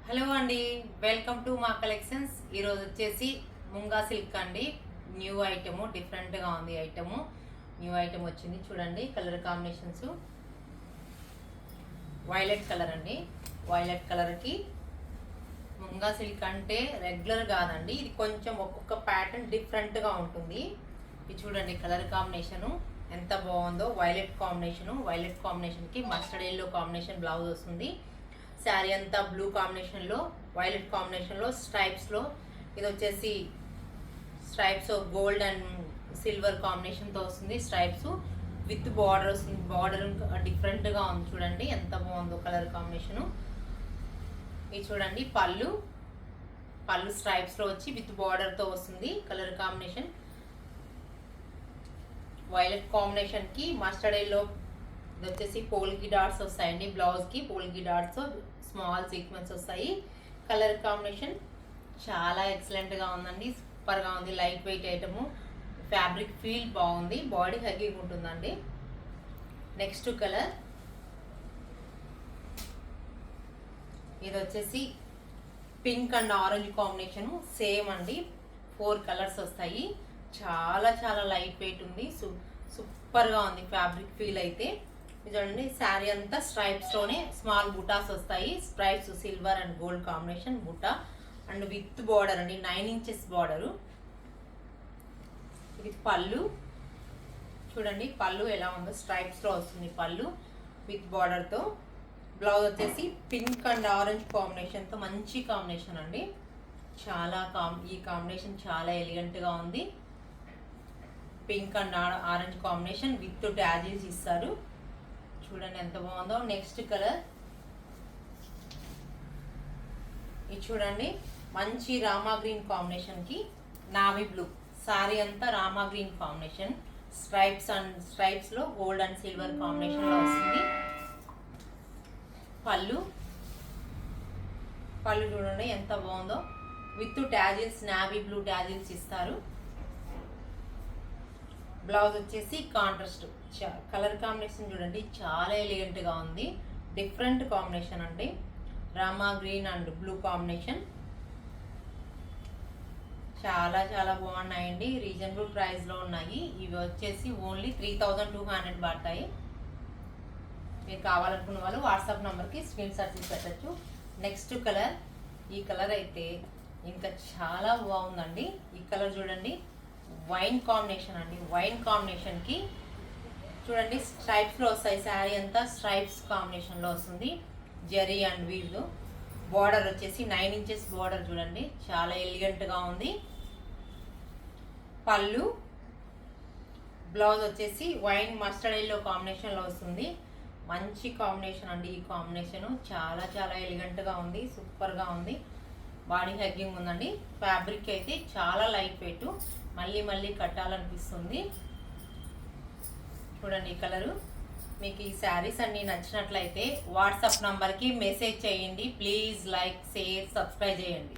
Hello అండి, welcome to మా collections. ఈరోజు వచ్చేసి ముంగా సిల్క్ అండి. న్యూ ఐటము, డిఫరెంట్గా ఉంది ఐటము. న్యూ ఐటమ్ వచ్చింది చూడండి. కలర్ కాంబినేషన్స్ వైలెట్ కలర్ అండి. వైలెట్ కలర్కి ముంగా సిల్క్ అంటే రెగ్యులర్ కాదండి, ఇది కొంచెం ఒక్కొక్క ప్యాటర్న్ డిఫరెంట్గా ఉంటుంది. ఇది చూడండి కలర్ కాంబినేషను ఎంత బాగుందో. వైలెట్ కాంబినేషన్కి మస్టర్డ్ ఎల్లో కాంబినేషన్ బ్లౌజ్ వస్తుంది. శారీ అంతా బ్లూ కాంబినేషన్లో, వైలెట్ కాంబినేషన్లో, స్ట్రైప్స్లో. ఇది వచ్చేసి స్ట్రైప్స్ గోల్డ్ అండ్ సిల్వర్ కాంబినేషన్తో వస్తుంది. స్ట్రైప్స్ విత్ బార్డర్ వస్తుంది. బార్డర్ డిఫరెంట్గా ఉంది చూడండి, ఎంత బాగుందో కలర్ కాంబినేషను. ఇది చూడండి పళ్ళు స్ట్రైప్స్లో వచ్చి విత్ బార్డర్తో వస్తుంది. కలర్ కాంబినేషన్ వైలెట్ కాంబినేషన్కి మస్టర్డ్ ఎల్లో. ఇది వచ్చేసి పోల్కి డాట్స్ వస్తాయండి. బ్లౌజ్కి పోల్కి డాట్స్, స్మాల్ సీక్వెన్స్ వస్తాయి. కలర్ కాంబినేషన్ చాలా ఎక్సలెంట్గా ఉందండి, సూపర్గా ఉంది. Light weight item, fabric feel బాగుంది, బాడీ హగ్గింగ్ ఉంటుందండి. నెక్స్ట్ కలర్ ఇది వచ్చేసి pink and orange combination same అండి. 4 కలర్స్ వస్తాయి. చాలా చాలా లైట్ వెయిట్ ఉంది, సూపర్గా ఉంది ఫ్యాబ్రిక్ ఫీల్ అయితే. చూడండి శారీ అంతా స్ట్రైప్స్లోనే స్మాల్ బుటాస్ వస్తాయి. Stripes silver and gold combination buta and with border అండి, 9 ఇంచెస్ బార్డరు. ఇది పళ్ళు చూడండి, పళ్ళు ఎలా ఉందో స్ట్రైప్స్లో వస్తుంది. పళ్ళు విత్ బార్డర్తో. బ్లౌజ్ వచ్చేసి పింక్ అండ్ ఆరెంజ్ కాంబినేషన్తో మంచి కాంబినేషన్ అండి. ఈ కాంబినేషన్ చాలా ఎలిగెంట్గా ఉంది. Pink and orange combination with tassels ఇస్తారు. చూడండి ఎంత బాగుందో. నెక్స్ట్ కలర్ ఇది చూడండి, మంచి రామా గ్రీన్ కాంబినేషన్కి నావీ బ్లూ. సారీ అంతా రామా గ్రీన్ కాంబినేషన్, స్ట్రైప్స్లో గోల్డ్ అండ్ సిల్వర్ కాంబినేషన్లో వస్తుంది. పళ్ళు చూడండి ఎంత బాగుందో, with tassels, navy blue tassels ఇస్తారు. బ్లౌజ్ వచ్చేసి కాంట్రాస్ట్. కలర్ కాంబినేషన్ చూడండి చాలా ఎలిగెంట్గా ఉంది, డిఫరెంట్ కాంబినేషన్ అండి. Rama green and blue combination చాలా చాలా బాగున్నాయండి. రీజనబుల్ ప్రైస్లో ఉన్నాయి. ఇవి వచ్చేసి ఓన్లీ 3200 పడతాయి. మీరు కావాలనుకున్న వాళ్ళు వాట్సాప్ నెంబర్కి స్క్రీన్ షాట్ తీసి పెట్టచ్చు. నెక్స్ట్ కలర్, ఈ కలర్ అయితే ఇంకా చాలా బాగుందండి. ఈ కలర్ చూడండి, వైన్ కాంబినేషన్ అండి. వైన్ కాంబినేషన్కి చూడండి స్ట్రైప్స్లో వస్తాయి. శారీ అంతా స్ట్రైప్స్ కాంబినేషన్లో వస్తుంది. Zari and weave. బార్డర్ వచ్చేసి 9 ఇంచెస్ బార్డర్ చూడండి, చాలా ఎలిగెంట్గా ఉంది. పళ్ళు బ్లౌజ్ వచ్చేసి వైన్ మస్టర్డ్ ఎల్లో కాంబినేషన్లో వస్తుంది. మంచి కాంబినేషన్ అండి. ఈ కాంబినేషను చాలా చాలా ఎలిగెంట్గా ఉంది, సూపర్గా ఉంది. బాడీ హగ్గింగ్ ఉందండి. ఫ్యాబ్రిక్ అయితే చాలా లైట్ వెయిట్, మళ్ళీ కట్టాలనిపిస్తుంది. చూడండి ఈ కలరు. మీకు ఈ శారీస్ అన్నీ నచ్చినట్లయితే వాట్సాప్ నంబర్కి మెసేజ్ చేయండి. ప్లీజ్ లైక్, షేర్, సబ్స్క్రైబ్ చేయండి.